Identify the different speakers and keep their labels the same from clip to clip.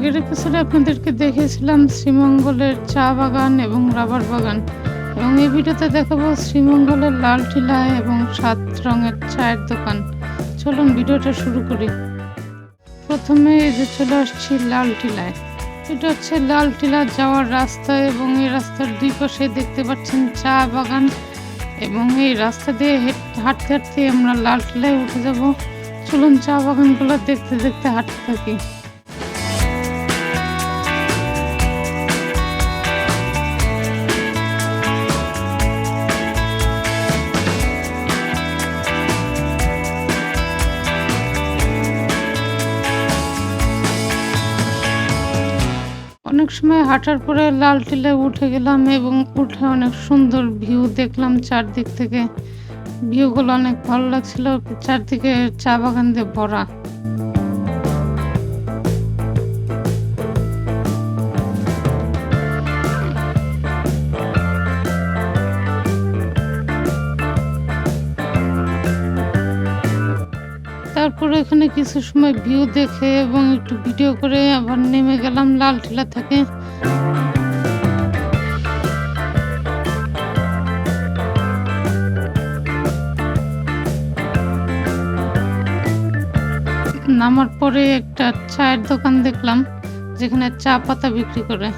Speaker 1: আগের এপিসোডে আপনাদেরকে দেখিয়েছিলাম শ্রীমঙ্গলের চা বাগান এবং রাবার বাগান, এবং এই ভিডিওতে দেখাবো শ্রীমঙ্গলের লাল টিলা এবং 7 রঙের চায়ের দোকান। চলুন ভিডিওটা শুরু করি। প্রথমে এই যে চলে আসছি লাল টিলায়। এটা হচ্ছে লাল টিলা যাওয়ার রাস্তা, এবং এই রাস্তার দুই পাশে দেখতে পাচ্ছেন চা বাগান, এবং এই রাস্তা দিয়ে হাঁটতে হাঁটতে আমরা লাল টিলায় উঠে যাব। চলুন চা বাগানগুলো দেখতে দেখতে হাঁটতে থাকি। অনেক সময় হাঁটার পরে লাল টিলায় উঠে গেলাম, এবং উঠে অনেক সুন্দর ভিউ দেখলাম চারদিক থেকে। ভিউগুলো অনেক ভালো লাগছিল, চারদিকে চা বাগান দিয়ে ভরা। তারপরে এখানে কিছু সময় ভিউ দেখে এবং একটু ভিডিও করে আবার নেমে গেলাম লাল টিলা থেকে। নামার পরে একটা চায়ের দোকান দেখলাম, যেখানে চা পাতা বিক্রি করে।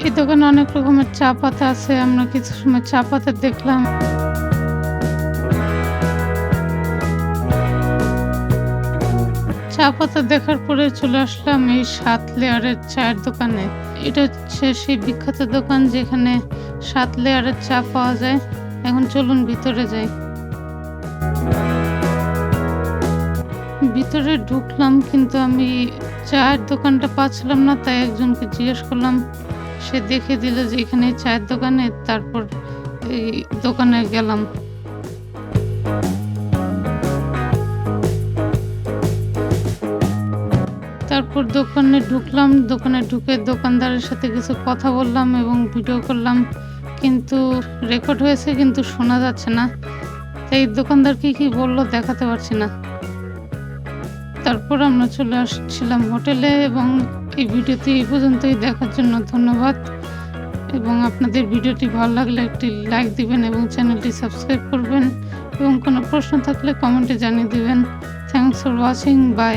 Speaker 1: এই দোকানে অনেক রকমের চা পাতা আছে, আমরা কিছু সময় চা পাতা দেখলাম। চা পাতা দেখার পরে চলে আসলাম এই 7 লেয়ারের চায়ের দোকানে। এটা হচ্ছে সেই বিখ্যাত দোকান যেখানে 7 লেয়ারের চা পাওয়া যায়। এখন চলুন ভিতরে যাই। ভিতরে ঢুকলাম, কিন্তু আমি চায়ের দোকানটা পাচ্ছিলাম না, তাই একজনকে জিজ্ঞেস করলাম। সে দেখে দিল যে এখানে চায়ের দোকানে। তারপর এই দোকানে গেলাম। তারপর দোকানে ঢুকলাম। দোকানে ঢুকে দোকানদারের সাথে কিছু কথা বললাম এবং ভিডিও করলাম, কিন্তু রেকর্ড হয়েছে কিন্তু শোনা যাচ্ছে না, তাই দোকানদার কি বললো দেখাতে পারছি না। তারপর আমরা চলে আসছিলাম হোটেলে, এবং এই ভিডিওটি এই পর্যন্তই দেখার জন্য ধন্যবাদ। এবং আপনাদের ভিডিওটি ভালো লাগলে একটি লাইক দিবেন এবং চ্যানেলটি সাবস্ক্রাইব করবেন, এবং কোনো প্রশ্ন থাকলে কমেন্টে জানিয়ে দিবেন। Thanks for watching. বাই।